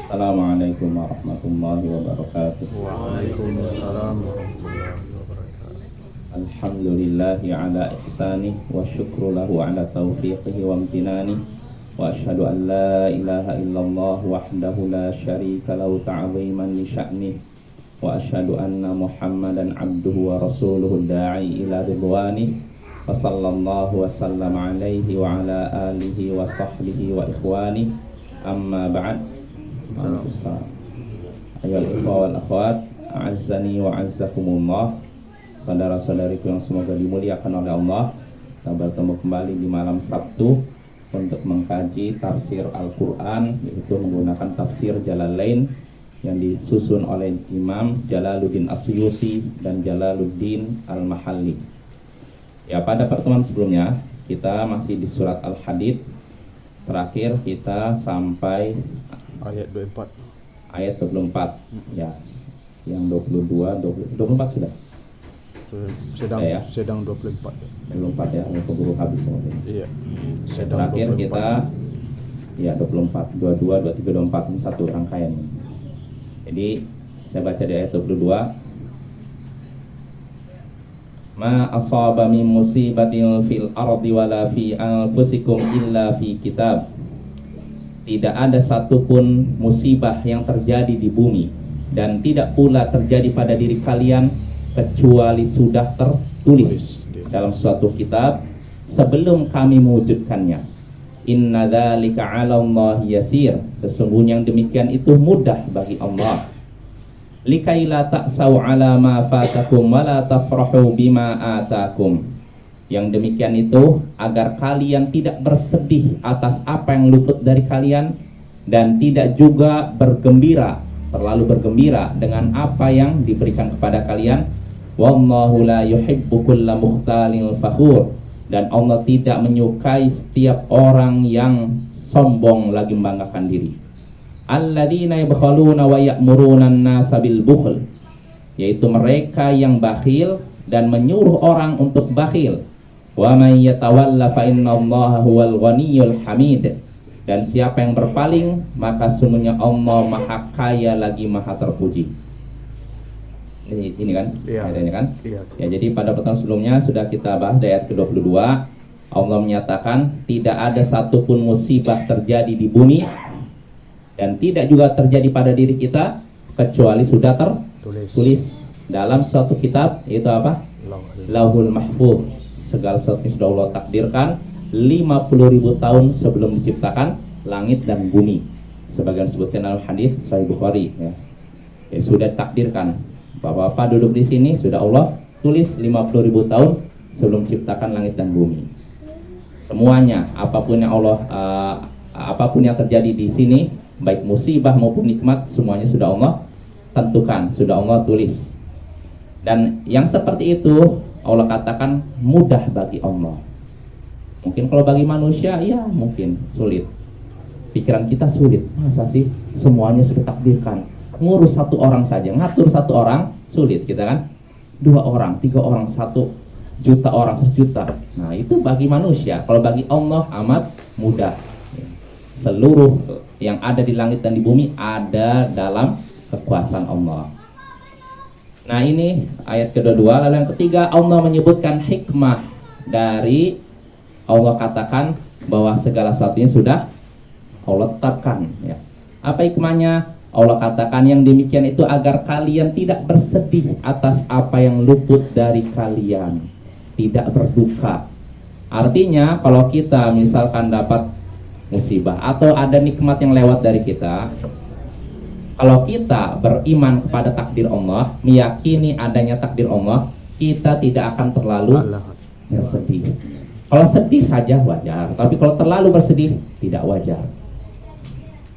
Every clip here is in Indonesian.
Assalamualaikum warahmatullahi wabarakatuh. Waalaikumsalam warahmatullahi wabarakatuh. Alhamdulillahi ala ihsani wa syukru lahu ala taufiqihi wa amtinani. Wa ashhadu an la ilaha illallah wahdahu la syarika lahu ta'ziman li sya'nih. Wa ashhadu anna Muhammadan abduhu wa rasuluhu da'i ila ridwanih. Wa sallallahu wa sallam alaihi wa ala alihi wa sahbihi wa ikhwani. Amma ba'd. Ayyuhal ikhwa wal akhwat, a'azzani wa a'azzakumullah. Saudara-saudariku yang semoga dimuliakan oleh Allah, kita bertemu kembali di malam Sabtu untuk mengkaji tafsir Al-Quran, yaitu menggunakan tafsir Jalalain yang disusun oleh Imam Jalaluddin Asyuti dan Jalaluddin Al-Mahalli. Ya, pada pertemuan sebelumnya kita masih di surat Al-Hadid. Terakhir kita sampai Ayat 24. ayat 24. Ya. Yang 24 sudah. Sedang 24. 24 ya, keburu habis mungkin. Iya. Terakhir 24. kita ya 24, 22, 23, 24 ini satu rangkaian. Jadi saya baca di ayat 22. Ma asaba min musibatin fil ardi wala fi anfusikum illa fi kitab. Tidak ada satupun musibah yang terjadi di bumi dan tidak pula terjadi pada diri kalian kecuali sudah tertulis dalam suatu kitab sebelum kami mewujudkannya. Inna dzalika 'ala Allah yasir. Sesungguhnya yang demikian itu mudah bagi Allah. Likaila ta'sau 'ala ma fatakum wa la tafrahu bima atakum. Yang demikian itu agar kalian tidak bersedih atas apa yang luput dari kalian dan tidak juga terlalu bergembira dengan apa yang diberikan kepada kalian. Wallahu la yuhibbu kulla mukhtalin fakhur. Dan Allah tidak menyukai setiap orang yang sombong lagi membanggakan diri. Alladzina yabkhaluna wa ya'muruna an-nasa bil bukhl, yaitu mereka yang bakhil dan menyuruh orang untuk bakhil. Wa may yatawalla fa innallaha huwal ghaniyyul hamid. Dan siapa yang berpaling maka sungguhnya Allah Maha Kaya lagi Maha terpuji. Ini kan ayatnya kan? Iya. Ya, jadi pada pertemuan sebelumnya sudah kita bahas di ayat ke-22. Allah menyatakan tidak ada satupun musibah terjadi di bumi dan tidak juga terjadi pada diri kita kecuali sudah tertulis dalam suatu kitab, yaitu apa? Lauhul Mahfuz. Segala sesuatu sudah Allah takdirkan 50.000 tahun sebelum diciptakan langit dan bumi. Sebagian disebutkan dalam hadis Sahih Bukhari ya. Sudah takdirkan. Bapak-bapak duduk di sini sudah Allah tulis 50.000 tahun sebelum diciptakan langit dan bumi. Semuanya apapun yang terjadi di sini, baik musibah maupun nikmat, semuanya sudah Allah tentukan, sudah Allah tulis. Dan yang seperti itu Allah katakan mudah bagi Allah. Mungkin kalau bagi manusia ya mungkin sulit. Pikiran kita sulit. Masa sih semuanya sudah takdirkan? Ngurus satu orang saja, ngatur satu orang sulit kita kan? 2 orang, 3 orang, 1 juta orang, 1 juta. Nah itu bagi manusia. Kalau bagi Allah amat mudah. Seluruh yang ada di langit dan di bumi ada dalam kekuasaan Allah. Nah ini ayat kedua. Lalu yang ketiga, Allah menyebutkan hikmah dari Allah katakan bahwa segala sesuatunya sudah Allah tetapkan ya. Apa hikmahnya? Allah katakan yang demikian itu agar kalian tidak bersedih atas apa yang luput dari kalian, tidak berduka. Artinya kalau kita misalkan dapat musibah atau ada nikmat yang lewat dari kita, kalau kita beriman kepada takdir Allah, meyakini adanya takdir Allah, kita tidak akan terlalu bersedih. Kalau sedih saja wajar, tapi kalau terlalu bersedih tidak wajar.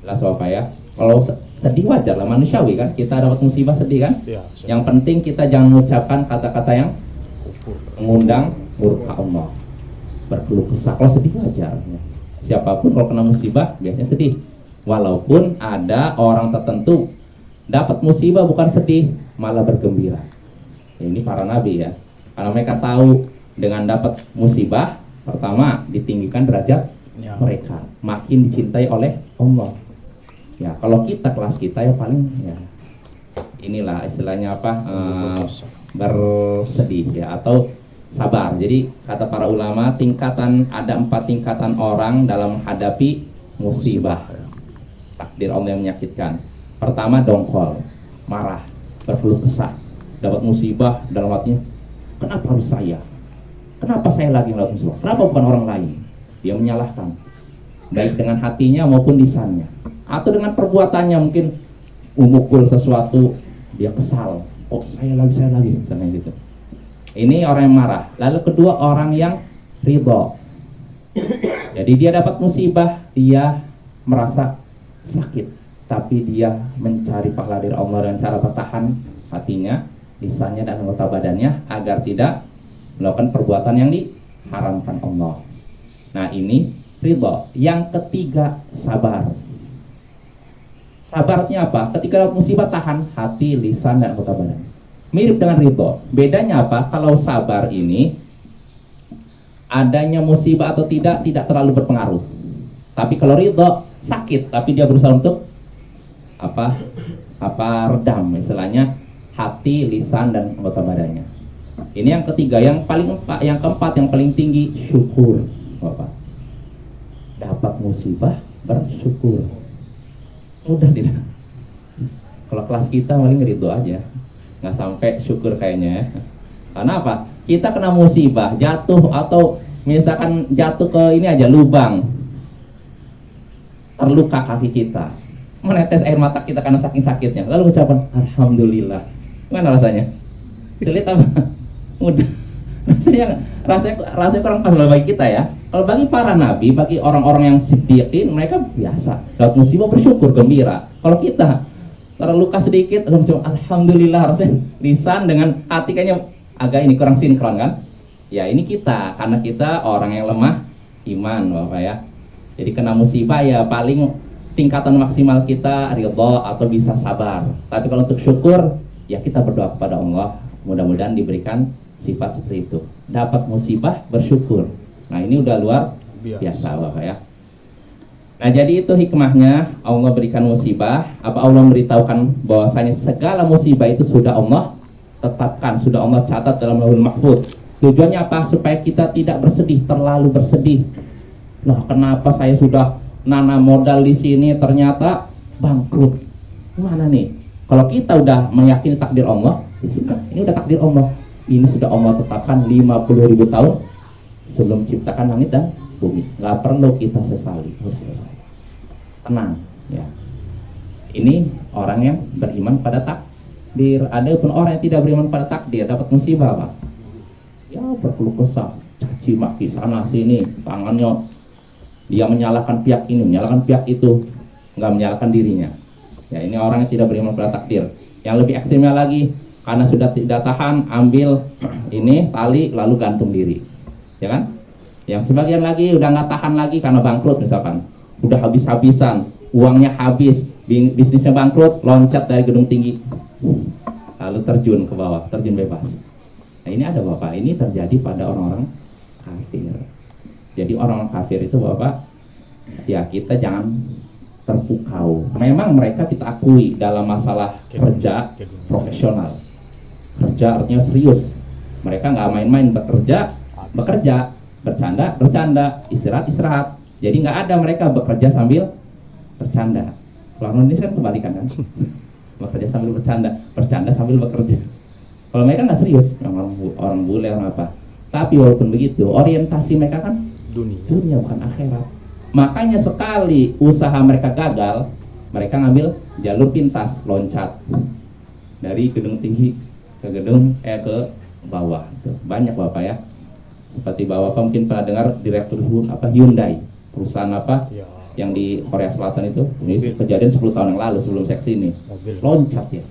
Jelas Bapak ya? Kalau sedih wajar lah, manusiawi kan? Kita dapat musibah sedih kan? Ya, yang penting kita jangan mengucapkan kata-kata yang mengundang murka Allah, berkeluh kesah. Kalau sedih wajar. Siapapun kalau kena musibah biasanya sedih. Walaupun ada orang tertentu dapat musibah bukan sedih, malah bergembira. Ini para nabi ya. Karena mereka tahu dengan dapat musibah, pertama ditinggikan derajat mereka, makin dicintai oleh Allah. Ya kalau kita kelas kita ya paling ya inilah istilahnya apa, bersedih ya atau sabar. Jadi kata para ulama ada 4 tingkatan orang dalam menghadapi musibah, takdir Allah yang menyakitkan. Pertama dongkol, marah, berkeluh kesah, dapat musibah dalam hatinya, kenapa harus saya? Kenapa saya lagi yang dapat musibah? Kenapa bukan orang lain? Dia menyalahkan, baik dengan hatinya maupun lisannya, atau dengan perbuatannya, mungkin memukul sesuatu, dia kesal, oh saya lagi, misalnya gitu. Ini orang yang marah. Lalu kedua, orang yang ridho. Jadi dia dapat musibah, dia merasa sakit, tapi dia mencari pahala dari Allah dengan cara bertahan hatinya, lisannya dan anggota badannya agar tidak melakukan perbuatan yang diharamkan Allah. Nah ini ridho. Yang ketiga sabar. Sabarnya apa? Ketika dapat musibah tahan hati, lisan dan anggota badan. Mirip dengan ridho. Bedanya apa? Kalau sabar ini adanya musibah atau tidak terlalu berpengaruh. Tapi kalau ridho sakit, tapi dia berusaha untuk redam, istilahnya hati, lisan dan anggota badannya. Ini yang ketiga. Yang keempat yang paling tinggi syukur, Bapak. Dapat musibah bersyukur. Mudah tidak? Kalau kelas kita paling ridho aja, nggak sampai syukur kayaknya ya. Karena apa? Kita kena musibah, jatuh atau misalkan jatuh ke ini aja lubang, terluka kaki kita, menetes air mata kita karena saking sakitnya, lalu ucapan alhamdulillah. Gimana rasanya? Sulit apa? Mudah. rasanya kurang pas bagi kita ya. Kalau bagi para nabi, bagi orang-orang yang siddiqin, mereka biasa dapat musibah bersyukur, gembira. Kalau kita terluka sedikit, alhamdulillah, harusnya lisan dengan hati kayaknya agak ini kurang sinkron kan? Ya ini kita, karena kita orang yang lemah iman, Bapak ya. Jadi kena musibah ya paling tingkatan maksimal kita ridho atau bisa sabar. Tapi kalau untuk syukur ya kita berdoa kepada Allah, mudah-mudahan diberikan sifat seperti itu. Dapat musibah bersyukur. Nah ini udah luar biasa Bapak ya. Nah jadi itu hikmahnya Allah berikan musibah. Apa Allah memberitahukan bahwasanya segala musibah itu sudah Allah tetapkan, sudah Allah catat dalam Lauhul Mahfuz. Tujuannya apa? Supaya kita tidak bersedih, terlalu bersedih. Loh kenapa saya sudah nanam modal di sini ternyata bangkrut? Mana nih? Kalau kita udah meyakini takdir Allah, ya sudah, ini udah takdir Allah. Ini sudah Allah tetapkan 50.000 tahun sebelum ciptakan langit dan bumi. Nggak perlu kita sesali. Tenang ya. Ini orang yang beriman pada takdir. Ada pun orang yang tidak beriman pada takdir dapat musibah Pak, ya berkeluh kesah, caci maki sana sini, tangannya dia menyalahkan pihak ini, menyalahkan pihak itu, nggak menyalahkan dirinya. Ya ini orang yang tidak beriman pada takdir. Yang lebih ekstrimnya lagi, karena sudah tidak tahan, ambil ini tali lalu gantung diri, ya kan? Yang sebagian lagi udah nggak tahan lagi karena bangkrut misalkan, udah habis-habisan, uangnya habis, bisnisnya bangkrut, loncat dari gedung tinggi, lalu terjun ke bawah, terjun bebas. Nah ini ada Bapak, ini terjadi pada orang-orang kafir. Jadi orang-orang kafir itu Bapak, ya kita jangan terpukau. Memang mereka kita akui dalam masalah kerja profesional. Kerja artinya serius. Mereka nggak main-main, bekerja, bercanda, istirahat. Jadi nggak ada mereka bekerja sambil bercanda. Kalau Indonesia kan kebalikan kan, bekerja sambil bercanda sambil bekerja. Kalau mereka nggak serius, orang bule orang apa. Tapi walaupun begitu, orientasi mereka kan dunia bukan akhirat. Makanya sekali usaha mereka gagal, mereka ngambil jalur pintas, loncat dari gedung tinggi ke gedung ke bawah. Tuh, banyak Bapak ya. Seperti Bapak mungkin pernah dengar direktur Hyundai, perusahaan apa yang di Korea Selatan itu. Ini kejadian 10 tahun yang lalu sebelum saya kesini. Loncat ya.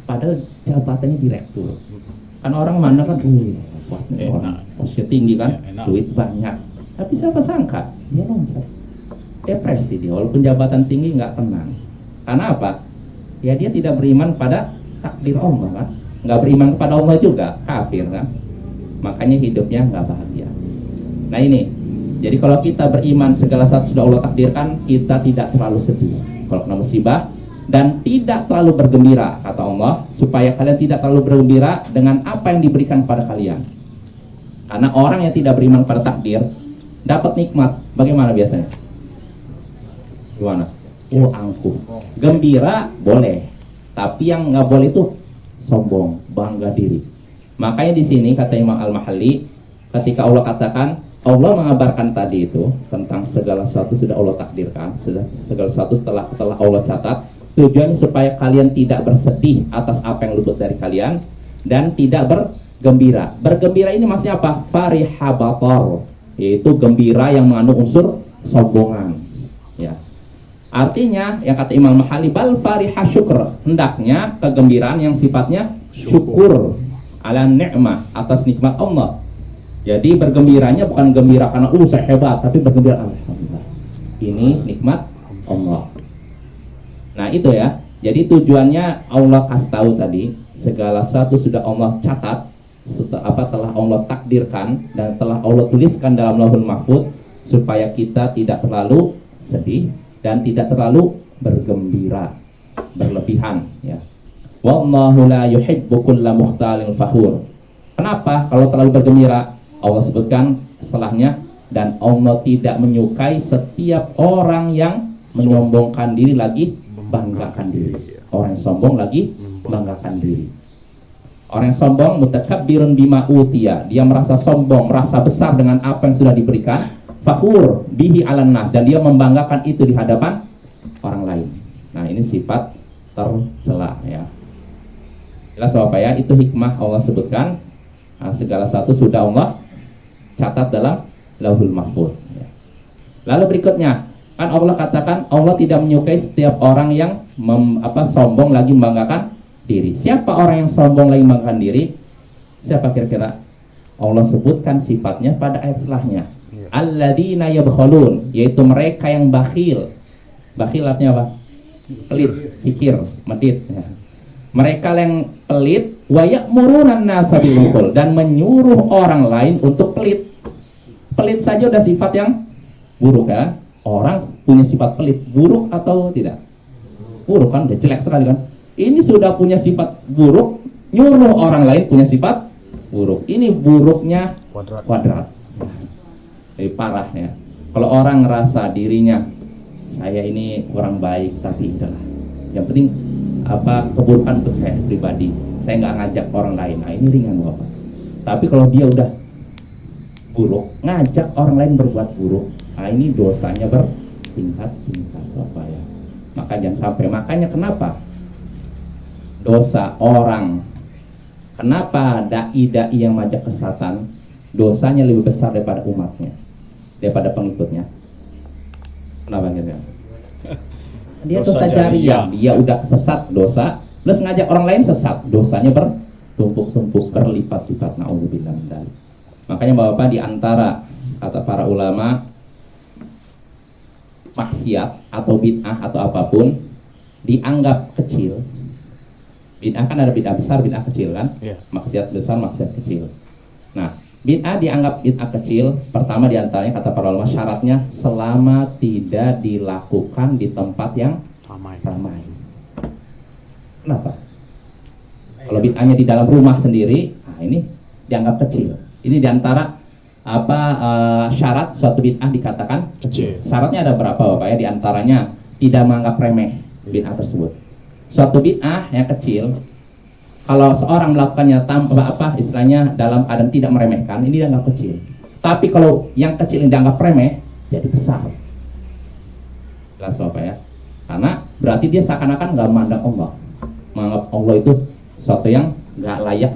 Padahal jabatannya direktur. Kan orang mana kan orang posisi tinggi kan, duit banyak. Tapi siapa sangka dia loncat. Depresi dia, walaupun jabatan tinggi nggak tenang. Karena apa? Ya dia tidak beriman pada takdir Allah kan, nggak beriman kepada Allah juga, kafir kan. Makanya hidupnya nggak bahagia. Nah ini Jadi kalau kita beriman segala sesuatu sudah Allah takdirkan, kita tidak terlalu sedih kalau kena musibah, dan tidak terlalu bergembira, kata Allah, supaya kalian tidak terlalu bergembira dengan apa yang diberikan kepada kalian. Karena orang yang tidak beriman pada takdir dapat nikmat, bagaimana biasanya? Gimana? Oh, angkuh. Gembira boleh, tapi yang nggak boleh itu sombong, bangga diri. Makanya di sini kata Imam Al-Mahalli, ketika Allah katakan, Allah mengabarkan tadi itu tentang segala sesuatu sudah Allah takdirkan, segala sesuatu telah Allah catat. Tujuannya supaya kalian tidak bersedih atas apa yang luput dari kalian dan tidak bergembira. Bergembira ini maksudnya apa? Farihabator, yaitu gembira yang mengandung unsur sombongan. Ya. Artinya yang kata Imam Mahali, bal fariha syukur, hendaknya kegembiraan yang sifatnya syukur ala ni'mah, atas nikmat Allah. Jadi bergembiranya bukan gembira karena saya hebat, tapi bergembira alhamdulillah, ini nikmat Allah. Nah itu ya, jadi tujuannya Allah kasih tahu tadi, segala sesuatu sudah Allah catat, telah Allah takdirkan dan telah Allah tuliskan dalam Lauhul Mahfuz, supaya kita tidak terlalu sedih dan tidak terlalu bergembira berlebihan ya. Wallahu la yuhibbu kulla mukhtalin fakhur. Kenapa kalau terlalu bergembira? Allah sebutkan setelahnya, dan Allah tidak menyukai setiap orang yang menyombongkan diri lagi banggakan diri. Orang yang sombong lagi banggakan diri. Orang yang sombong mutakabbirun bima utiya, dia merasa sombong, merasa besar dengan apa yang sudah diberikan. Fakhur bihi alan nas, dan dia membanggakan itu di hadapan orang lain. Nah ini sifat tercela ya. Jelas apa ya? Itu hikmah Allah sebutkan. Nah, segala satu sudah Allah catat dalam Lauhul Mahfuz ya. Lalu berikutnya kan Allah katakan Allah tidak menyukai setiap orang yang sombong lagi membanggakan diri. Siapa orang yang sombong lagi membanggakan diri? Siapa kira-kira? Allah sebutkan sifatnya pada ayat setelahnya. Alladzina yabkhulun, yaitu mereka yang bakhil. Bakhil artinya apa? Pelit, kikir, medit ya. Mereka yang pelit, wa ya'murunan nasa bil bukhul, dan menyuruh orang lain untuk pelit. Pelit saja udah sifat yang buruk ya. Orang punya sifat pelit, buruk atau tidak? Buruk kan, udah jelek sekali kan. Ini sudah punya sifat buruk, nyuruh orang lain punya sifat buruk. Ini buruknya kuadrat. Jadi parah ya. Kalau orang ngerasa dirinya, saya ini orang baik, tapi udahlah, yang penting keburukan untuk saya pribadi, saya nggak ngajak orang lain. Nah ini ringan Bapak. Tapi kalau dia udah buruk, ngajak orang lain berbuat buruk, nah ini dosanya bertingkat-tingkat Bapak ya. Maka jangan sampai. Makanya kenapa dosa orang, kenapa dai-dai yang ngajak kesesatan dosanya lebih besar daripada umatnya, daripada pengikutnya? Kenapa gitu? Dia dosa jariah, dia udah sesat dosa, plus ngajak orang lain sesat, dosanya bertumpuk-tumpuk, berlipat-lipat. Na'udzubillah min dzalik. Makanya Bapak, di antara kata para ulama, maksiat atau bid'ah atau apapun dianggap kecil. Bid'ah kan ada bid'ah besar, bid'ah kecil kan? Maksiat besar, maksiat kecil. Nah, bid'ah dianggap bid'ah kecil. Pertama diantaranya kata para ulama, syaratnya selama tidak dilakukan di tempat yang ramai. Kenapa? Kalau bid'ahnya di dalam rumah sendiri, nah ini dianggap kecil. Ini diantara syarat suatu bid'ah dikatakan kecil. Syaratnya ada berapa Bapak ya? Diantaranya tidak menganggap remeh bid'ah tersebut. Suatu bid'ah yang kecil, kalau seorang melakukannya istilahnya dalam keadaan tidak meremehkan, ini dianggap kecil. Tapi kalau yang kecil ini dianggap remeh, jadi besar. Jelas Bapak ya? Karena berarti dia seakan-akan nggak memandang Allah, menganggap Allah itu sesuatu yang nggak layak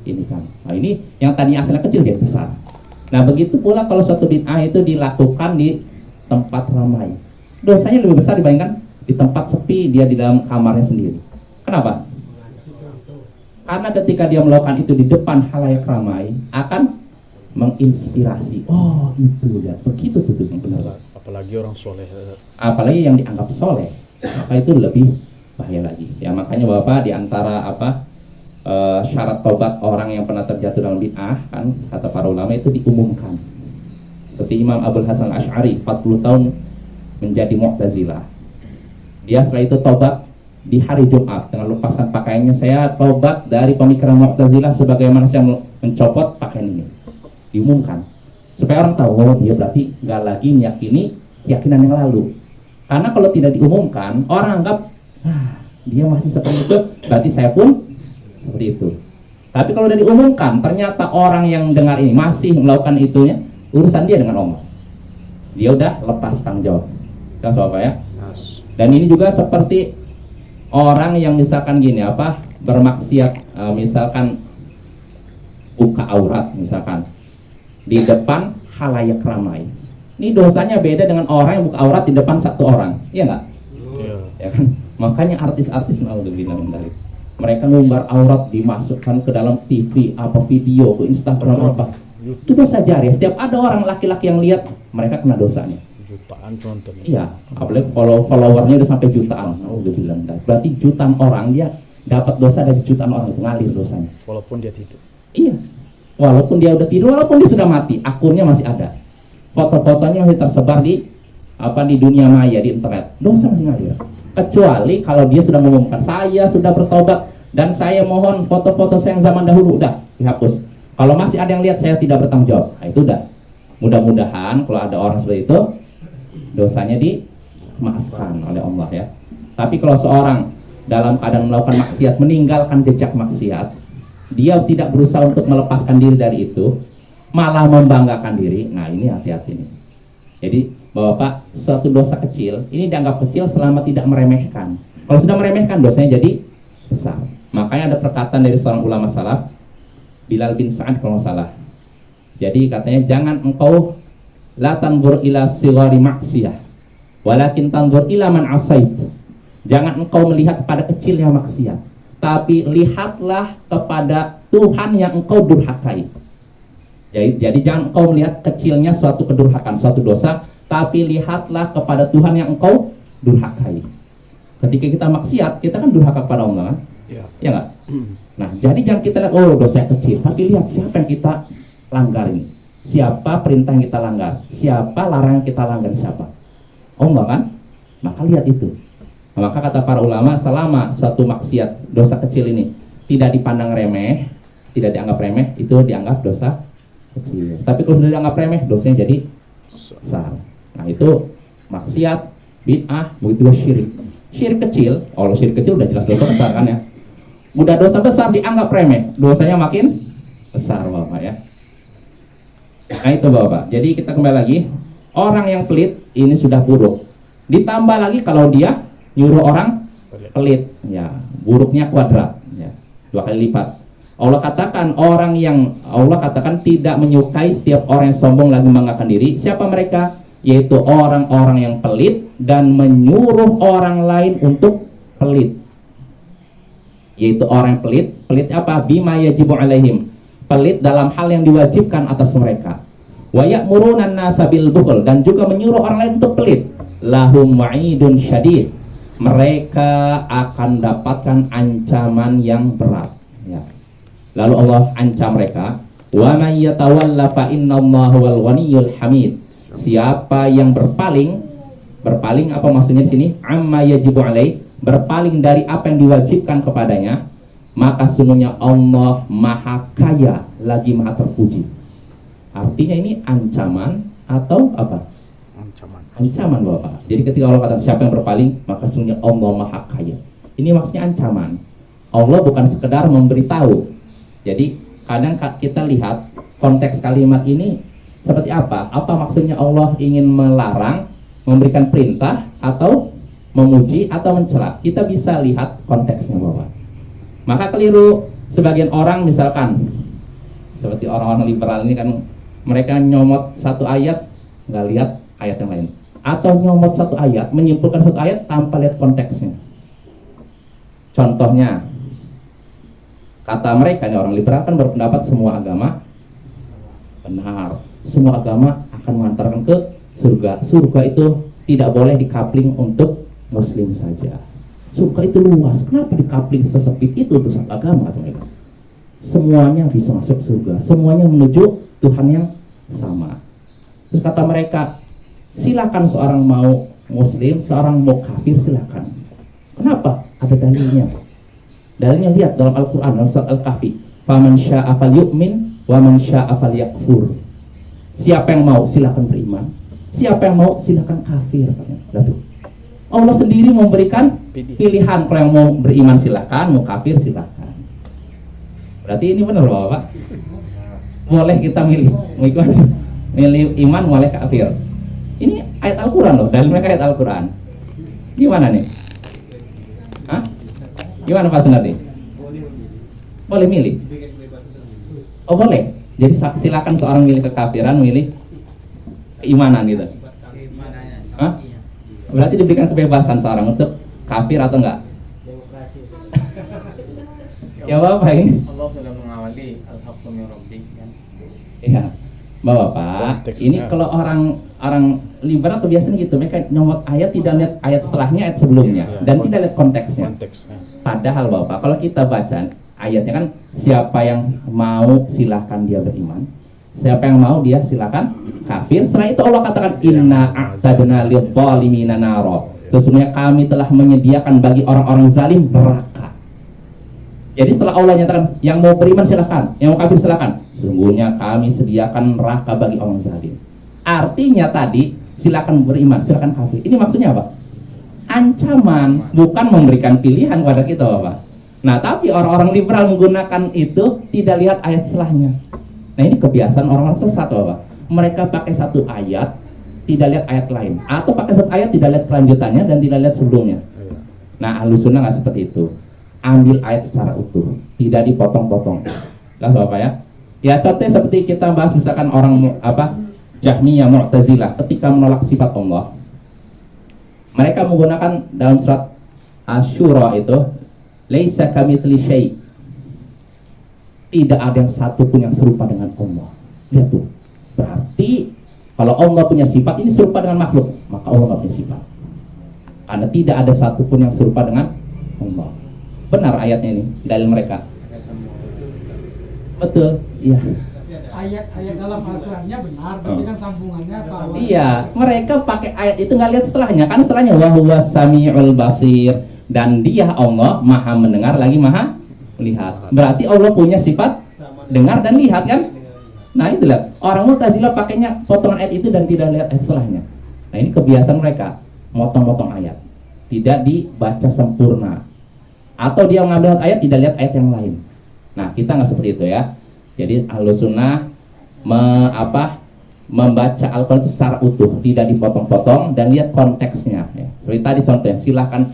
ini kan. Nah ini yang tadinya asalnya kecil jadi besar. Nah begitu pula kalau suatu bid'ah itu dilakukan di tempat ramai, dosanya lebih besar dibandingkan di tempat sepi, dia di dalam kamarnya sendiri. Kenapa? Karena ketika dia melakukan itu di depan halayak ramai, akan menginspirasi. Oh itu ya, begitu tuh benar. Apalagi orang soleh. Apalagi yang dianggap soleh, maka itu lebih bahaya lagi. Ya makanya Bapak, di antara syarat tobat orang yang pernah terjatuh dalam bid'ah, kan kata para ulama itu diumumkan. Seperti Imam Abul Hasan Asy'ari 40 tahun menjadi Mu'tazilah. Dia setelah itu tobat di hari Jumat dengan lepaskan pakaiannya. Saya tobat dari pemikiran Mu'tazilah sebagaimana saya mencopot pakaian ini. Diumumkan supaya orang tahu, oh dia berarti nggak lagi meyakini keyakinan yang lalu. Karena kalau tidak diumumkan, orang anggap dia masih seperti itu, berarti saya pun seperti itu. Tapi kalau udah diumumkan, ternyata orang yang dengar ini masih melakukan itunya, urusan dia dengan Allah. Dia udah lepas tanggung jawab. Kita apa ya? Dan ini juga seperti orang yang misalkan gini bermaksiat, misalkan buka aurat misalkan di depan halayak ramai. Ini dosanya beda dengan orang yang buka aurat di depan satu orang, iya nggak? Iya. Ya kan? Makanya artis-artis mereka ngumbar aurat dimasukkan ke dalam TV, video, ke Instagram itu dosa jari. Setiap ada orang laki-laki yang lihat, mereka kena dosanya. Jutaan penonton. Iya, apalagi followernya udah sampai jutaan. Berarti jutaan orang dia dapat dosa dari jutaan orang, itu ngalir dosanya. Walaupun dia tidur. Iya, walaupun dia udah tidur, walaupun dia sudah mati, akunnya masih ada. Foto-fotonya masih tersebar di dunia maya, di internet. Dosa masih ngalir. Kecuali kalau dia sudah mengumumkan, saya sudah bertobat dan saya mohon foto-foto saya yang zaman dahulu udah dihapus. Kalau masih ada yang lihat, saya tidak bertanggung jawab. Nah, itu udah. Mudah-mudahan kalau ada orang seperti itu, dosanya dimaafkan oleh Allah ya. Tapi kalau seorang dalam keadaan melakukan maksiat, meninggalkan jejak maksiat, dia tidak berusaha untuk melepaskan diri dari itu, malah membanggakan diri. Nah, ini hati-hati nih. Jadi Bapak, suatu dosa kecil ini dianggap kecil selama tidak meremehkan. Kalau sudah meremehkan, dosanya jadi besar. Makanya ada perkataan dari seorang ulama salaf, Bilal bin Sa'ad kalau nggak salah. Jadi katanya, jangan engkau la tanzur ila sighari maksiyah, walakin tanzur ila man asait. Jangan engkau melihat pada kecilnya maksiat, tapi lihatlah kepada Tuhan yang engkau durhakai. Jadi jangan engkau melihat kecilnya suatu kedurhakaan, suatu dosa, tapi lihatlah kepada Tuhan yang engkau durhakai. Ketika kita maksiat, kita kan durhaka kepada Allah kan? Iya. Ya nggak? Nah, jadi jangan kita lihat, oh dosa kecil, tapi lihat siapa yang kita langgar ini. Siapa perintah yang kita langgar? Siapa larangan yang kita langgar? Siapa? Allah kan? Maka lihat itu. Nah, maka kata para ulama, selama suatu maksiat, dosa kecil ini tidak dipandang remeh, tidak dianggap remeh, itu dianggap dosa kecil. Tapi kalau sudah dianggap remeh, dosanya jadi besar. Nah, itu maksiat, bid'ah, begitu syirik. Syirik kecil, kalau syirik kecil udah jelas dosa besar kan ya. Udah dosa besar dianggap remeh, dosanya makin besar Bapak ya. Nah itu Bapak. Jadi kita kembali lagi, orang yang pelit ini sudah buruk. Ditambah lagi kalau dia nyuruh orang pelit, ya buruknya kuadrat, ya 2 kali lipat. Allah katakan tidak menyukai setiap orang yang sombong lagi membanggakan diri. Siapa mereka? Yaitu orang-orang yang pelit dan menyuruh orang lain untuk pelit. Yaitu orang yang pelit. Pelit apa? Bima yajibu alaihim. Pelit dalam hal yang diwajibkan atas mereka. Wa ya'muruna an-nasa bil bukhl, dan juga menyuruh orang lain untuk pelit. Lahum wa'idun syadid. Mereka akan dapatkan ancaman yang berat. Ya. Lalu Allah ancam mereka, wa may yatawalla fa innallaha wal ghaniyyul hamid. Siapa yang berpaling apa maksudnya di sini? Amma yajibu alaih, berpaling dari apa yang diwajibkan kepadanya, maka sungguhnya Allah maha kaya lagi maha terpuji. Artinya ini ancaman atau apa? Ancaman Bapak. Jadi ketika Allah kata siapa yang berpaling, maka sungguhnya Allah maha kaya. Ini maksudnya ancaman. Allah bukan sekedar memberitahu. Jadi kadang kita lihat konteks kalimat ini seperti apa? Apa maksudnya Allah ingin melarang, memberikan perintah, atau memuji, atau mencela? Kita bisa lihat konteksnya Bapak. Maka keliru sebagian orang, misalkan seperti orang-orang liberal ini kan, mereka nyomot satu ayat nggak lihat ayat yang lain, atau nyomot satu ayat menyimpulkan satu ayat tanpa lihat konteksnya. Contohnya, kata mereka nih, orang liberal kan berpendapat semua agama benar, semua agama akan mengantarkan ke surga. Surga itu tidak boleh dikapling untuk muslim saja. Surga itu luas, kenapa dikapling sesempit itu untuk satu agama? Atau mereka semuanya bisa masuk surga, semuanya menuju Tuhan yang sama. Terus kata mereka, silakan seorang mau muslim, seorang mau kafir silakan. Kenapa? Ada dalilnya. Dalilnya lihat dalam Al-Quran, dalam surat Al-Kahfi. Faman sya'a falyu'min wa man sya'a falyakfur. Siapa yang mau silakan beriman, siapa yang mau silakan kafir. Lihat tuh. Allah sendiri memberikan pilihan, kalau yang mau beriman silakan, mau kafir silakan. Berarti ini benar Bapak. Boleh kita milih, milih iman, boleh kafir. Ini ayat Al-Quran loh, dalil mereka ayat Al-Quran. Gimana nih? Hah? Gimana Pak Sunardi? Boleh milih? Oh boleh. Jadi silakan seorang milih kekafiran, milih keimanan gitu. Hah? Berarti diberikan kebebasan seorang untuk kafir atau enggak? Ya Bapak ini. Allah sudah mengawali al-haqqu min rabbik kan. Iya. Bapak, ini kalau orang liberal tuh biasanya gitu, mereka nyomot ayat tidak lihat ayat setelahnya, ayat sebelumnya, dan tidak lihat konteksnya. Padahal Bapak, kalau kita baca ayatnya kan, siapa yang mau silakan dia beriman, siapa yang mau dia silakan kafir. Setelah itu Allah katakan inna a'tadna lidh-dhalimina nara. Sesungguhnya kami telah menyediakan bagi orang-orang zalim neraka. Jadi setelah Allah nyatakan yang mau beriman silakan, yang mau kafir silakan. Sesungguhnya kami sediakan neraka bagi orang zalim. Artinya tadi silakan beriman, silakan kafir. Ini maksudnya apa? Ancaman, bukan memberikan pilihan kepada kita, Bapak. Nah, tapi orang-orang liberal menggunakan itu tidak lihat ayat setelahnya. Nah, ini kebiasaan orang-orang sesat, Bapak. Mereka pakai satu ayat, tidak lihat ayat lain, atau pakai satu ayat tidak lihat kelanjutannya dan tidak lihat sebelumnya. Nah, Ahlus Sunnah nggak seperti itu. Ambil ayat secara utuh, tidak dipotong-potong. Jelas Bapak ya? Ya, contohnya seperti kita bahas misalkan orang Jahmiyah, Mu'tazilah ketika menolak sifat Allah. Mereka menggunakan dalam surat Asy-Syura itu laisa kamitsli syai'. Tidak ada yang satu pun yang serupa dengan Allah. Lihat tuh. Berarti kalau Allah punya sifat ini serupa dengan makhluk, maka Allah nggak punya sifat. Karena tidak ada satu pun yang serupa dengan Allah. Benar ayatnya ini, dalil mereka. Betul, iya. Ayat dalam Al-Qurannya benar, tapi kan sambungannya apa? Iya, mereka pakai ayat itu nggak lihat setelahnya, kan setelahnya wa huwas samiul basir, dan dia Allah maha mendengar lagi maha melihat. Berarti Allah punya sifat dengar dan lihat kan? Nah itulah orang Mu'tazilah pakainya potongan ayat itu dan tidak lihat ayat setelahnya. Nah ini kebiasaan mereka, motong-motong ayat, tidak dibaca sempurna, atau dia mengambil ayat tidak lihat ayat yang lain. Nah kita nggak seperti itu ya. Jadi Ahlus Sunnah membaca Al-Quran itu secara utuh, tidak dipotong-potong dan lihat konteksnya. Ya. Seperti tadi contohnya, silakan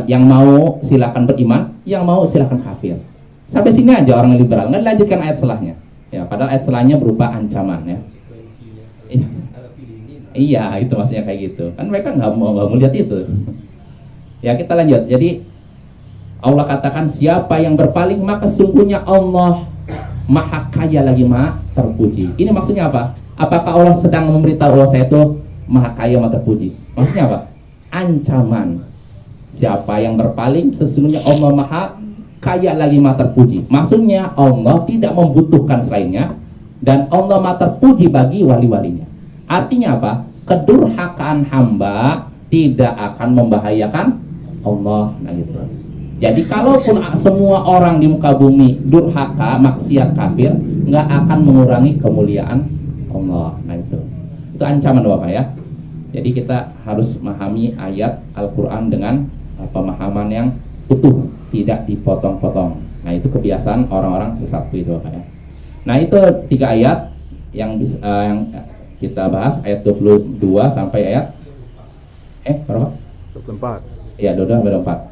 yang mau silakan beriman, yang mau silakan kafir. Sampai sini aja orang liberal, nggak dilanjutkan ayat setelahnya. Ya, padahal ayat setelahnya berupa ancaman ya. Iya, itu maksudnya kayak gitu. Kan mereka nggak mau lihat itu. Ya kita lanjut. Jadi Allah katakan siapa yang berpaling maka sungguhnya Allah maha kaya lagi maha terpuji. Ini maksudnya apa? Apakah Allah sedang memberitahu Allah saya itu maha kaya maha terpuji? Maksudnya apa? Ancaman. Siapa yang berpaling sesungguhnya Allah maha kaya lagi maha terpuji. Maksudnya Allah tidak membutuhkan selainnya dan Allah maha terpuji bagi wali-walinya. Artinya apa? Kedurhakaan hamba tidak akan membahayakan Allah. Nah gitu. Jadi kalaupun semua orang di muka bumi durhaka, maksiat, kafir, nggak akan mengurangi kemuliaan Allah. Nah itu ancaman Bapak ya. Jadi kita harus memahami ayat Al-Quran dengan pemahaman yang utuh, tidak dipotong-potong. Nah itu kebiasaan orang-orang sesat itu Bapak ya. Nah itu 3 ayat yang kita bahas, ayat 22 sampai ayat berapa? 24. Iya, 22 sampai 24.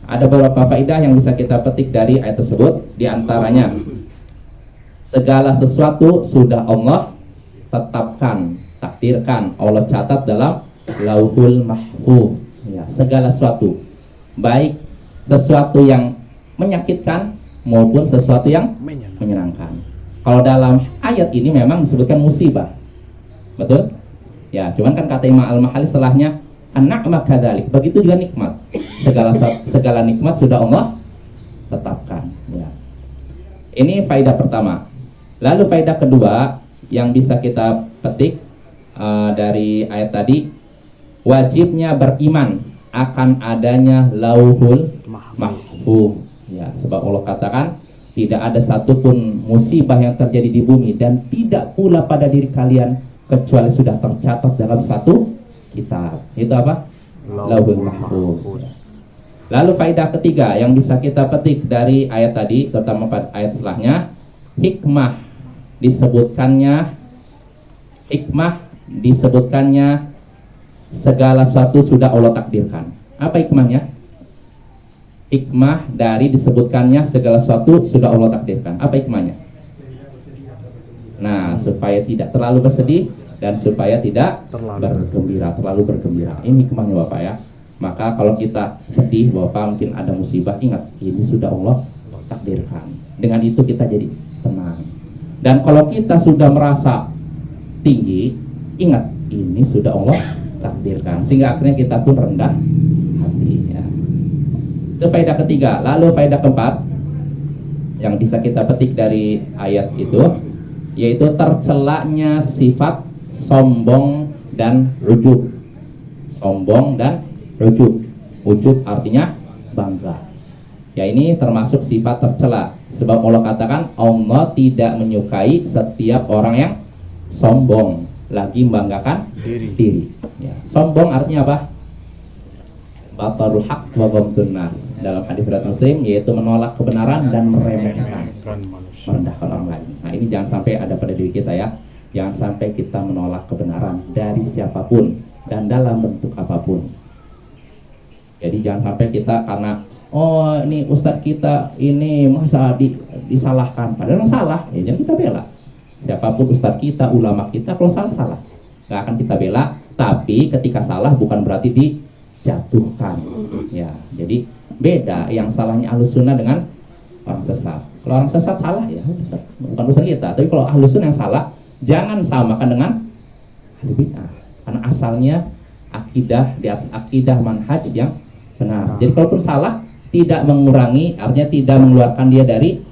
Ada beberapa faedah yang bisa kita petik dari ayat tersebut. Di antaranya, segala sesuatu sudah Allah tetapkan, takdirkan, Allah catat dalam Lauhul Mahfuz. Ya, segala sesuatu, baik sesuatu yang menyakitkan maupun sesuatu yang menyenangkan. Kalau dalam ayat ini memang disebutkan musibah, betul? Ya, cuman kan kata Imam Al-Mahali setelahnya an-na'ma kadzalik, begitu juga nikmat. Segala nikmat sudah Allah tetapkan. Ya. Ini faedah pertama. Lalu faedah kedua yang bisa kita petik dari ayat tadi, wajibnya beriman akan adanya lauhul mahfuz. Ya, sebab Allah katakan tidak ada satupun musibah yang terjadi di bumi dan tidak pula pada diri kalian kecuali sudah tercatat dalam satu kitab. Itu apa? Lauhul mahfuz. Lalu faedah ketiga yang bisa kita petik dari ayat tadi, terutama pada ayat setelahnya, hikmah disebutkannya segala sesuatu sudah Allah takdirkan. Apa hikmahnya? Hikmah dari disebutkannya segala sesuatu sudah Allah takdirkan. Apa hikmahnya? Nah, supaya tidak terlalu bersedih dan supaya tidak terlalu bergembira. Ini hikmahnya Bapak ya. Maka kalau kita sedih Bapak mungkin ada musibah, ingat ini sudah Allah takdirkan. Dengan itu kita jadi tenang. Dan kalau kita sudah merasa tinggi, ingat ini sudah Allah takdirkan. Sehingga akhirnya kita pun rendah hati ya. Itu faedah ketiga. Lalu faedah keempat yang bisa kita petik dari ayat itu, yaitu tercelaknya sifat sombong dan ujub. Sombong dan ujub. Ujub artinya bangga. Ya, ini termasuk sifat tercela. Sebab Allah katakan Allah tidak menyukai setiap orang yang sombong, lagi membanggakan diri. Ya. Sombong artinya apa? Batarul haq wa ghamdun nas. Dalam hadis riwayat Muslim, yaitu menolak kebenaran dan meremehkan, merendahkan orang lain. Nah, ini jangan sampai ada pada diri kita ya. Jangan sampai kita menolak kebenaran dari siapapun dan dalam bentuk apapun. Jadi jangan sampai kita karena oh ini ustadz kita ini masa disalahkan, padahal salah, ya jangan kita bela. Siapapun ustadz kita, ulama kita, kalau salah nggak akan kita bela. Tapi ketika salah bukan berarti dijatuhkan. Ya, jadi beda yang salahnya ahlus sunnah dengan orang sesat. Kalau orang sesat salah ya bukan urusan kita. Tapi kalau ahlus sunnah yang salah, jangan samakan dengan ahli bid'ah. Karena asalnya akidah di atas akidah manhaj yang benar. Jadi kalaupun salah tidak mengurangi, artinya tidak mengeluarkan dia dari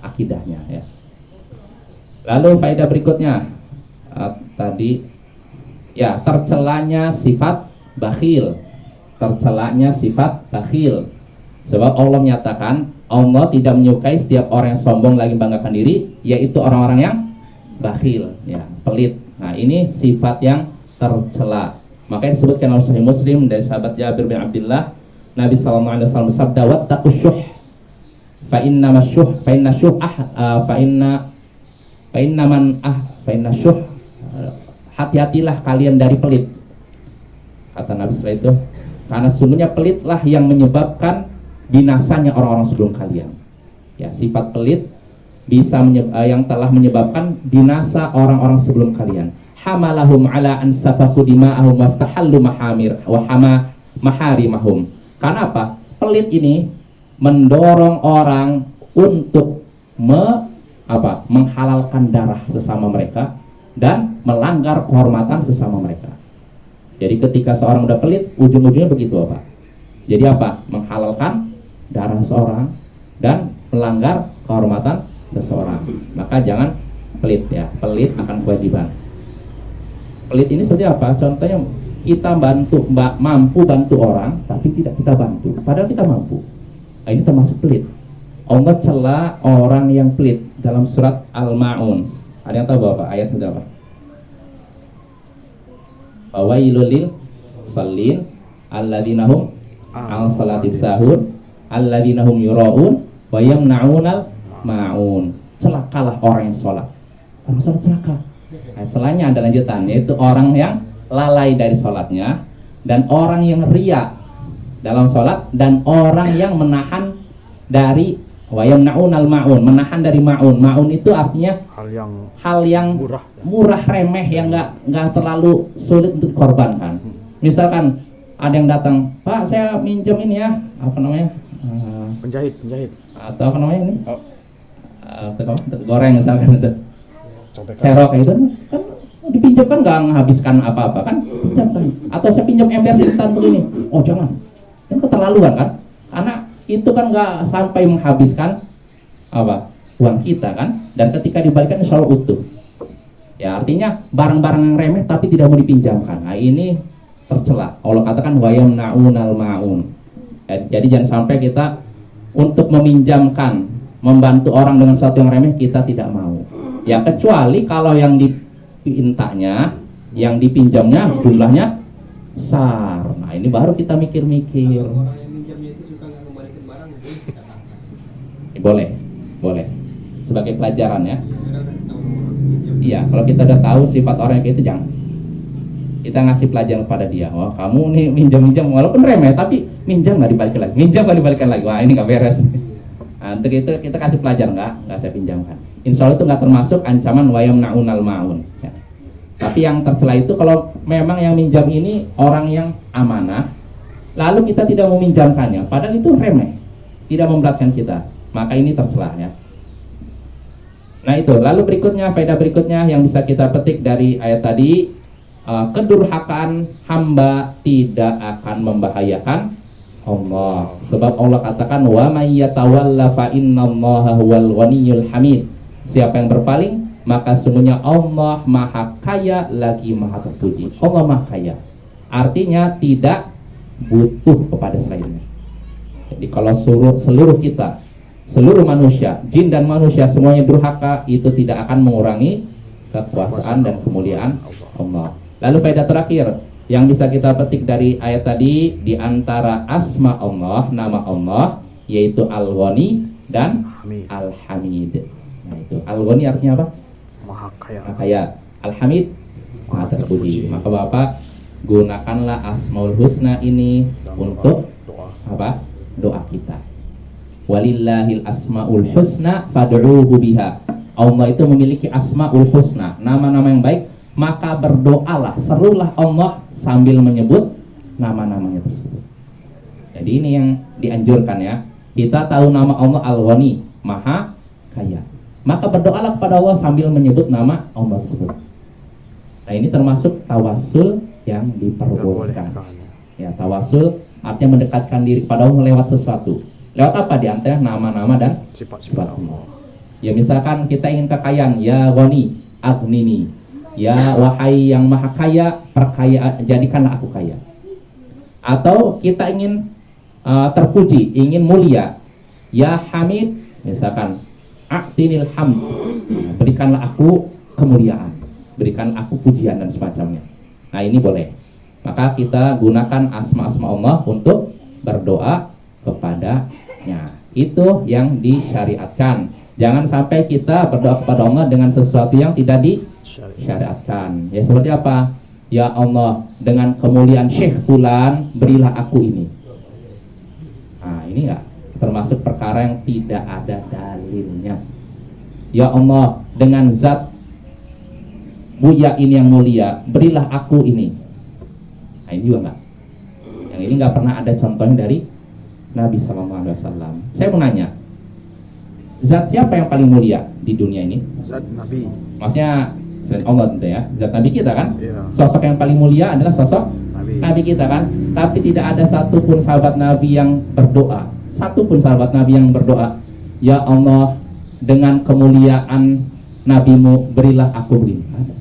akidahnya ya. Lalu faedah berikutnya tadi ya, tercelanya sifat bakhil. Tercelanya sifat bakhil. Sebab Allah menyatakan Allah tidak menyukai setiap orang yang sombong lagi membanggakan diri, yaitu orang-orang yang bakhil ya, pelit. Nah, ini sifat yang tercela. Makanya disebutkan oleh Sahih Muslim dari sahabat Jabir bin Abdullah, Nabi SAW bersabda, wattaqu syuh fa inna syuh, hati-hatilah kalian dari pelit. Kata Nabi setelah itu, karena sungguhnya pelitlah yang menyebabkan binasanya orang-orang sebelum kalian. Ya, sifat pelit bisa yang telah menyebabkan binasa orang-orang sebelum kalian. Hamalahum ala an safaku dima'ahum wastahallu maharimahum. Karena apa? Pelit ini mendorong orang untuk menghalalkan darah sesama mereka dan melanggar kehormatan sesama mereka. Jadi ketika seorang udah pelit, ujung-ujungnya begitu apa? Jadi apa? Menghalalkan darah seorang dan melanggar kehormatan seseorang. Maka jangan pelit ya. Pelit akan kewajiban. Pelit ini seperti apa? Contohnya kita mampu bantu orang tapi tidak kita bantu, padahal kita mampu. Nah, ini termasuk pelit. Allah cela orang yang pelit dalam surat Al-Ma'un. Ada yang tahu Bapak ayat berapa? Fawailul lil musallin alladzina hum an salatihim sahun alladzina hum yura'un wa yamna'unal ma'un. Celakalah orang yang sholat. Orang sholat celaka. Nah, setelahnya ada lanjutan, yaitu orang yang lalai dari sholatnya, dan orang yang riya dalam sholat, dan orang yang menahan dari wayamnaunal ma'un, menahan dari ma'un. Ma'un itu artinya hal yang murah remeh, yang nggak terlalu sulit untuk dikorbankan. Misalkan ada yang datang, Pak saya minjem ini ya, apa namanya, penjahit atau apa namanya ini, goreng misalkan itu, serok itu kan dipinjam kan nggak menghabiskan apa-apa kan, pinjamkan. Atau saya pinjam ember sekitar begini, oh jangan, kan keterlaluan kan, karena itu kan nggak sampai menghabiskan uang kita kan, dan ketika dibalikan insya Allah utuh. Ya, artinya barang-barang yang remeh tapi tidak mau dipinjamkan. Nah, ini tercela. Allah katakan wa yamna'unal ma'un. Jadi jangan sampai kita untuk meminjamkan, membantu orang dengan sesuatu yang remeh, kita tidak mau. Ya, kecuali kalau yang dipintanya, yang dipinjamnya jumlahnya besar. Nah, ini baru kita mikir-mikir. Orang yang minjamnya itu suka nggak kembalikan barang itu kita tangkap. Boleh. Sebagai pelajaran ya. Ya, kita udah tahu orang minjam. Iya, kalau kita udah tahu sifat orang yang kayak itu, jangan. Kita ngasih pelajaran kepada dia. Wah, kamu nih minjam walaupun remeh, tapi minjam nggak dibalikin lagi. Minjam nggak dibalikan lagi. Wah, ini nggak beres. Nah, untuk itu kita kasih pelajaran, nggak saya pinjamkan. Insya Allah itu nggak termasuk ancaman wa yamna'unal ma'un. Ya. Tapi yang tercela itu kalau memang yang minjam ini orang yang amanah, lalu kita tidak meminjamkannya, padahal itu remeh, tidak memberatkan kita, maka ini tercela ya. Nah itu, lalu berikutnya, faedah berikutnya yang bisa kita petik dari ayat tadi, kedurhakaan hamba tidak akan membahayakan Allah. Sebab Allah katakan wa may yatawalla fa innallaha huwal ghaniyyul hamid. Siapa yang berpaling, maka sungguhnya Allah maha kaya lagi maha terpuji. Allah maha kaya, artinya tidak butuh kepada selainnya. Jadi kalau seluruh kita, seluruh manusia, jin dan manusia semuanya durhaka, itu tidak akan mengurangi kekuasaan dan kemuliaan Allah. Lalu faedah terakhir yang bisa kita petik dari ayat tadi, di antara asma Allah, nama Allah, yaitu Al-Ghani dan Al-Hamid. Nah itu, Al-Ghani artinya apa? Maha kaya. Maha kaya. Al-Hamid, maha terpuji. Maka Bapak gunakanlah Asmaul Husna ini untuk doa. apa? Doa kita. Walillahil asmaul husna fad'uuhu biha. Allah itu memiliki asmaul husna, nama-nama yang baik, maka berdoalah, serulah Allah sambil menyebut nama-namanya tersebut. Jadi ini yang dianjurkan ya. Kita tahu nama Allah Al-Ghani, maha kaya, maka berdoalah kepada Allah sambil menyebut nama Allah tersebut. Nah ini termasuk tawasul yang diperbolehkan. Ya, tawasul artinya mendekatkan diri kepada Allah lewat sesuatu. Lewat apa? Di antara nama-nama dan sifat Allah. Ya misalkan kita ingin kekayaan, ya Ghani, aghnini. Ya wahai yang maha kaya, perkaya, jadikanlah aku kaya. Atau kita ingin terpuji, ingin mulia, ya Hamid, misalkan a'tinil hamd, berikanlah aku kemuliaan, berikan aku pujian dan semacamnya. Nah ini boleh. Maka kita gunakan asma-asma Allah untuk berdoa kepadanya. Itu yang disyariatkan. Jangan sampai kita berdoa kepada Allah dengan sesuatu yang tidak disyariatkan. Ya seperti apa? Ya Allah, dengan kemuliaan Syekh Fulan, berilah aku ini. Nah ini enggak termasuk perkara yang tidak ada dalilnya. Ya Allah, dengan zat Buya ini yang mulia, berilah aku ini. Nah ini juga enggak. Yang ini enggak pernah ada contohnya dari Nabi SAW. Saya mau nanya, zat siapa yang paling mulia di dunia ini? Zat Nabi. Maksudnya selain Allah tentu ya, zat Nabi kita kan? Iya. Sosok yang paling mulia adalah sosok Nabi kita kan? Tapi tidak ada satupun sahabat Nabi yang berdoa, satupun sahabat Nabi yang berdoa, ya Allah, dengan kemuliaan Nabimu berilah aku begini.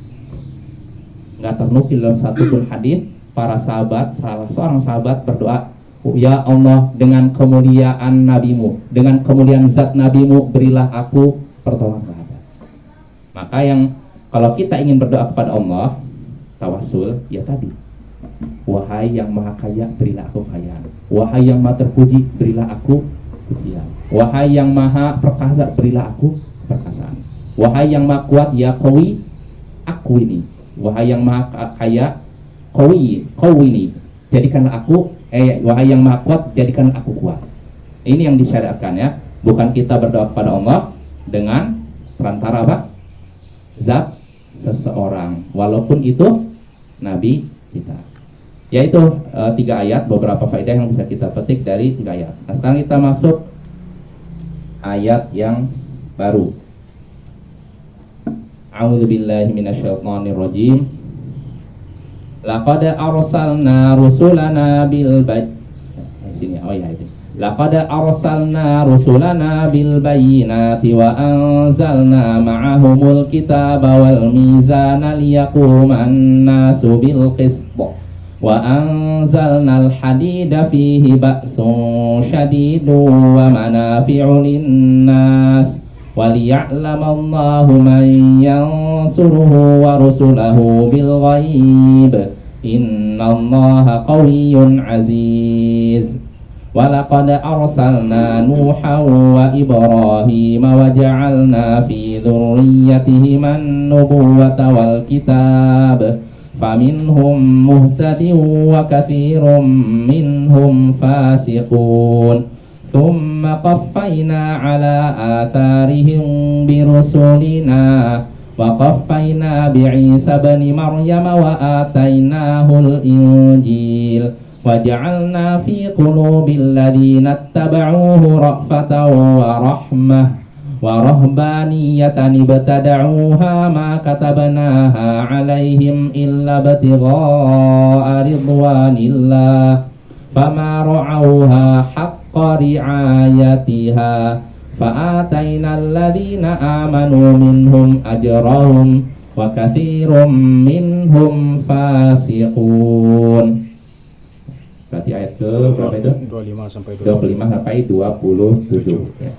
Nggak ternukil dalam satupun hadis para sahabat, salah seorang sahabat berdoa, ya Allah, dengan kemuliaan Nabimu, dengan kemuliaan zat Nabimu berilah aku pertolongan. Maka yang kalau kita ingin berdoa kepada Allah, tawasul, ya tadi, wahai yang maha kaya, berilah aku kekayaan. Wahai yang maha terpuji, berilah aku pujian. Wahai yang maha perkasa, berilah aku perkasaan. Wahai yang maha kuat, ya Qawi, aku ini. Wahai yang maha kaya, Qawi ini, jadikanlah aku, wahai yang maha kuat, jadikanlah aku kuat. Ini yang disyariatkan ya. Bukan kita berdoa kepada Allah dengan perantara apa? Zat seseorang, walaupun itu Nabi kita. Yaitu 3 ayat, beberapa faedah yang bisa kita petik dari 3 ayat. Nah sekarang kita masuk ayat yang baru. A'udzubillahi minasyaitonirrajim. Laqad arsalna rusulana bil sini, oh ya itu. Laqad arsalna rusulana bil bayyinati wa anzalna ma'ahumul kitaba wal mizana liyaquman nasu bil qist wa anzalnal hadida fihi ba'sun syadidun wa manafi'u linnas wa liya'lamallahu man yansuruhu wa rusulahu bil ghaib innallaha qawiyyun aziz. Wa laqad arsalna Nuhan wa Ibrahim wa ja'alna fi dhurriyyatihima an-nubuwwata wal kitab faminhum muhtadin wa katsirun minhum fasiqun thumma qaffayna ala atharihim bi rusulina wa qaffayna bi Isa ibn Maryam wa atainahul injil wa ja'alna fi qulubil ladzina ittaba'uhu ra'fatan wa rahmah wa rahbaniyatan ibtada'uha ma katabnaha 'alaihim illa ibtigha'a ridwanillah fama ra'awha haqqa ri'ayatiha fa'atainal ladzina amanu minhum ajrahum wa katsirum minhum fasiqun. Berarti ayat ke berapa itu? 25 sampai 25 sampai 27 ya.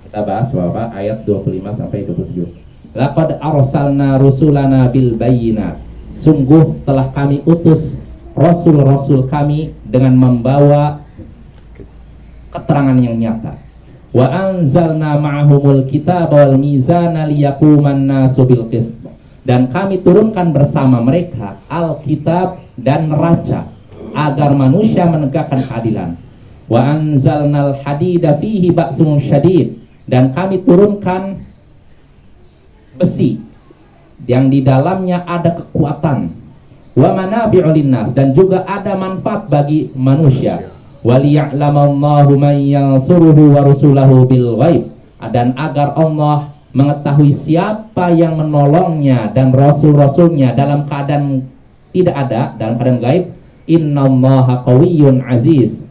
Kita bahas Bapak ayat 25 sampai 27. Laqad arsalna rusulana bil bayyinat. Sungguh telah kami utus rasul-rasul kami dengan membawa keterangan yang nyata. Wa anzalna ma'ahumul kitaba wal mizana liyaquman nasu bil qist. Dan kami turunkan bersama mereka Alkitab dan neraca agar manusia menegakkan keadilan. Wa anzalnal hadida fihi ba'sun syadid. Dan kami turunkan besi yang di dalamnya ada kekuatan, wa manafi'u linnas, dan juga ada manfaat bagi manusia, wa liya'lamallahu man yansuruhu wa rusulahu bil ghaib, dan agar Allah mengetahui siapa yang menolongnya dan rasul-rasulnya dalam keadaan tidak ada, dalam keadaan gaib. Innallaha qawiyyun aziz.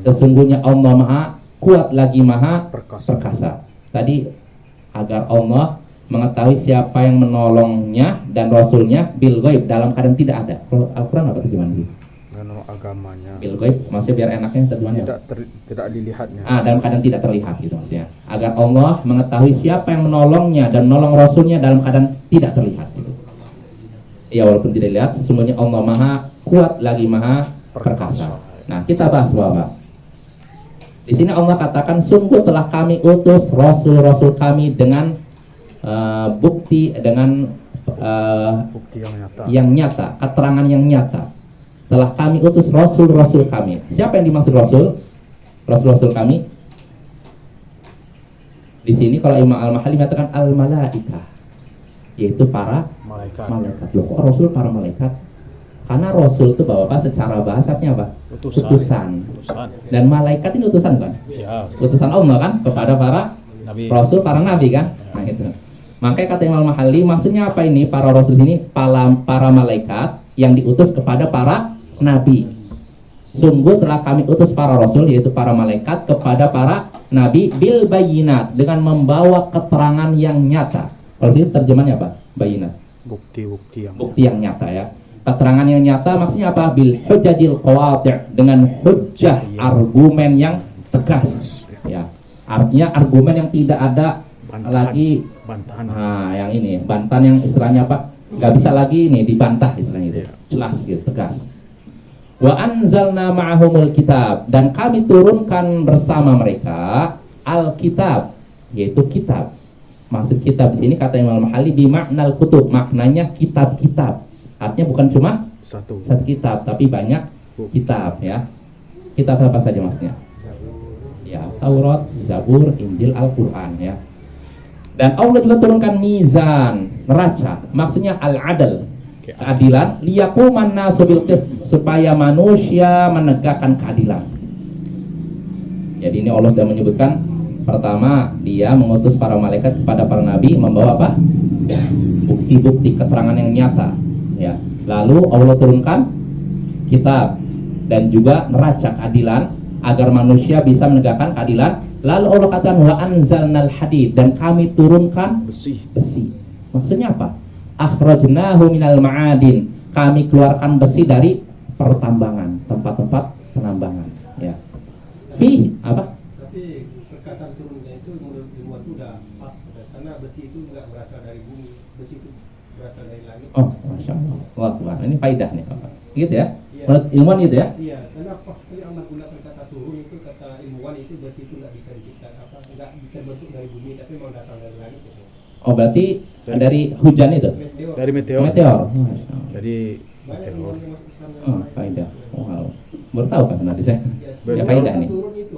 Sesungguhnya Allah Maha kuat lagi Maha perkasa. Tadi agar Allah mengetahui siapa yang menolongnya dan rasulnya bil ghaib, dalam keadaan tidak ada. Kalau Al-Quran apa terjemahan itu? agamanya. Bil ghaib maksudnya biar enaknya terjemahannya. Tidak dilihatnya. Dalam keadaan tidak terlihat gitu maksudnya. Agar Allah mengetahui siapa yang menolongnya dan menolong rasulnya dalam keadaan tidak terlihat gitu. Ya, walaupun tidak dilihat, sesungguhnya Allah Maha kuat lagi Maha perkasa. Nah, kita bahas Bapak. Di sini Allah katakan, sungguh telah kami utus rasul-rasul kami dengan bukti, dengan Bukti yang nyata, keterangan yang nyata. Telah kami utus rasul-rasul kami. Siapa yang dimaksud rasul? Rasul-rasul kami. Di sini kalau Imam Al-Mahalli mengatakan al-malaika, yaitu para malaikat. Loh, kok rasul para malaikat? Karena rasul itu Bapak secara bahasanya apa? Utusan. Dan malaikat ini utusan kan? Ya. Utusan Allah kan kepada para Nabi. rasul, para nabi kan? Nah itu. Makanya kata Imam Al-Mahalli, maksudnya apa ini? Para rasul ini para malaikat yang diutus kepada para nabi. Sungguh telah kami utus para rasul, yaitu para malaikat, kepada para nabi bil bayyinat, dengan membawa keterangan yang nyata. Kalau itu terjemahannya apa? Bayyinat. Bukti yang nyata ya. Keterangan yang nyata maksudnya apa? Bil hujjajil qawati', dengan hujjah, argumen yang tegas ya. Artinya argumen yang tidak ada lagi bantahan. Nah, yang ini bantahan yang istilahnya apa? Gak bisa lagi ini dibantah istilahnya itu. Jelas gitu, tegas. Wa anzalna ma'ahumul kitab, dan kami turunkan bersama mereka Alkitab, yaitu kitab. Maksud kitab di sini kata Imam Al-Mahalli bimaknal kutub, maknanya kitab-kitab. Artinya bukan cuma satu kitab, tapi banyak kitab ya. Kitab apa saja maksudnya? Ya, Taurat, Zabur, Injil, Al-Quran ya. Dan Allah juga turunkan mizan, neraca, maksudnya al-adal, keadilan, liyaquman nasu bil qist, supaya manusia menegakkan keadilan. Jadi ini Allah sudah menyebutkan, pertama dia mengutus para malaikat kepada para nabi membawa apa? Bukti-bukti, keterangan yang nyata ya. Lalu Allah turunkan kitab dan juga neraca keadilan agar manusia bisa menegakkan keadilan. Lalu Allah katakan wa anzalnal hadid, dan kami turunkan Besi. besi. Maksudnya apa? Akhrajnahu minal ma'adin, kami keluarkan besi dari pertambangan, tempat-tempat penambangan, ya. Fi apa? Tapi perkataan turunnya itu menurut ilmuwan itu udah pas, karena besi itu nggak berasal dari bumi, besi itu berasal dari langit. Oh, masya Allah. Wah, Tuhan, ini faidah nih, Bapak. Gitu ya? Iya. Menurut ilmuwan gitu ya? Iya, karena pas sekali Allah gunakan kata turun itu, kata ilmuwan itu besi itu nggak bisa diciptakan apa, nggak terbentuk dari bumi, tapi mau datang dari langit gitu. Oh, berarti dari hujan itu? Meteor. Dari meteor. Meteor. Masya Allah. Jadi Banyak meteor. ilmuwan yang masuk Islam yang Oh, lain. faidah. Wow. Baru tahu kan nanti saya. Iya, Ya, Meteor. faidah nih. turun itu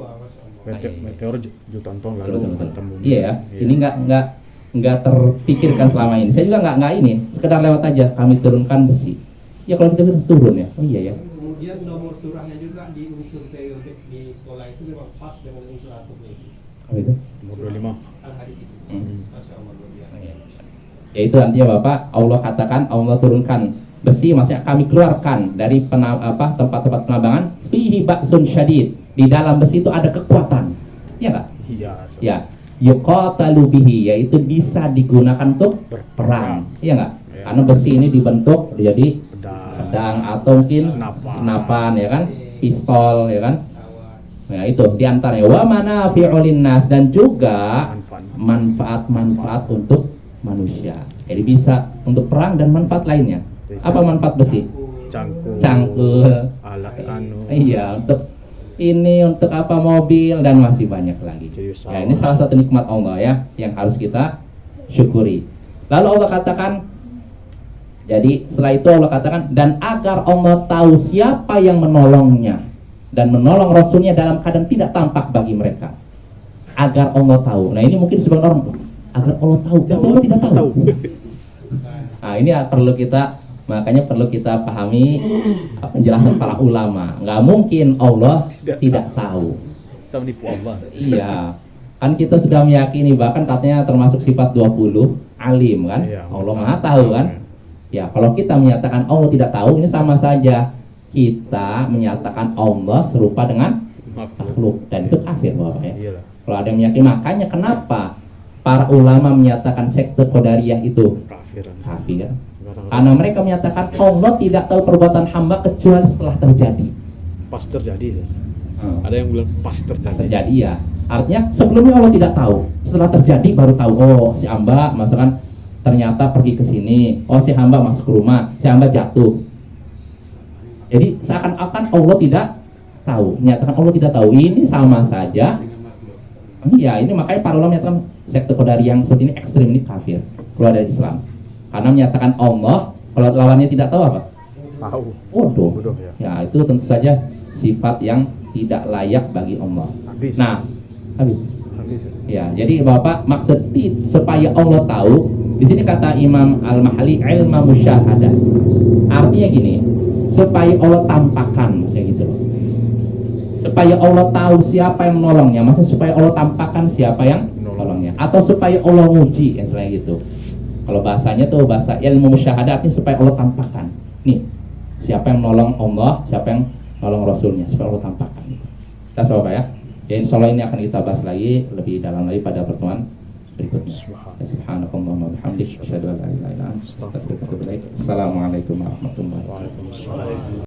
masya Allah. Meteor jutaan tahun lalu Betul, betul. hantam bumi. Iya ya. Ini nggak terpikirkan selama ini. Saya juga nggak ini. Sekedar lewat aja. Kami turunkan besi. Ya kalau kita bilang turun ya. Oh iya ya. Kemudian nomor surahnya juga di unsur periodik di sekolah itu memang pas dengan unsur atomnya itu. Oh itu. Nomor 25. Al-Hadid itu. Hmm. Masya Allah luar biasa. Ya itu artinya Bapak, Allah katakan Allah turunkan besi, maksudnya kami keluarkan dari tempat-tempat penambangan fihi ba'sun syadid, di dalam besi itu ada kekuatan, ya nggak? Iya. Ya, yuqatalu bihi, yaitu bisa digunakan untuk perang, ya nggak? Ya. Karena besi ini dibentuk jadi pedang atau mungkin senapan, ya kan? Pistol, ya kan? Pesawat. Nah itu diantaranya wa manafi'ul linnas, dan juga Manfaat. manfaat untuk manusia. Jadi bisa untuk perang dan manfaat lainnya. Apa manfaat besi? Cangkul. Alat anu. Iya, untuk ini, untuk apa, mobil, dan masih banyak lagi. Jadi Ya, ini salah satu nikmat Allah ya yang harus kita syukuri. Lalu Allah katakan, jadi setelah itu Allah katakan, dan agar Allah tahu siapa yang menolongnya dan menolong Rasulnya dalam keadaan tidak tampak bagi mereka. Agar Allah tahu. Nah ini mungkin sebagian orang, agar Allah tahu, dan Allah tidak tahu. Nah ini perlu kita, makanya perlu kita pahami penjelasan para ulama. Nggak mungkin Allah tidak tahu. Sama nipu Allah. Iya, kan kita sudah meyakini, bahkan katanya termasuk sifat 20 alim kan. Iya, Allah Maha tahu kan. Ya, kalau kita menyatakan Allah tidak tahu, ini sama saja kita menyatakan Allah serupa dengan makhluk, dan itu kafir Bapak ya. Iyalah. Kalau ada yang meyakini, makanya kenapa para ulama menyatakan sekte Qadariyah itu Kafiran. kafir? Karena mereka menyatakan Allah tidak tahu perbuatan hamba kecuali setelah terjadi. Pas terjadi. Ada yang bilang pas terjadi. Terjadi ya. Artinya sebelumnya Allah tidak tahu, setelah terjadi baru tahu. Oh, si hamba misalkan ternyata pergi ke sini. Oh, si hamba masuk ke rumah, si hamba jatuh. Jadi seakan-akan Allah tidak tahu, menyatakan Allah tidak tahu. Ini sama saja. Iya, ini makanya para ulama menyatakan sekte Qadariyah yang seperti ini ekstrim, ini kafir, keluar dari Islam. Karena menyatakan Allah, kalau lawannya tidak tahu apa? Tahu. Bodoh. Bodoh ya. Ya, itu tentu saja sifat yang tidak layak bagi Allah. Habis. Nah, habis. Habis. Ya, jadi Bapak maksud supaya Allah tahu, di sini kata Imam Al-Mahali ilmu musyahadah. Artinya gini, supaya Allah tampakkan, maksudnya gitu loh. Supaya Allah tahu siapa yang menolongnya, maksudnya supaya Allah tampakkan siapa yang menolongnya, atau supaya Allah nguji, ya selain gitu. Kalau bahasanya tuh bahasa ilmu musyahadah, artinya supaya Allah tampakkan. Nih, siapa yang menolong Allah, siapa yang menolong Rasulnya, supaya Allah tampakkan. Kita coba ya. Ya insya Allah ini akan kita bahas lagi lebih dalam lagi pada pertemuan berikutnya. Subhanakallahumma wa bihamdika asyhadu an la ilaha illa anta astaghfiruka wa atubu ilaik. Assalamualaikum warahmatullahi wabarakatuh. Waalaikumsalam.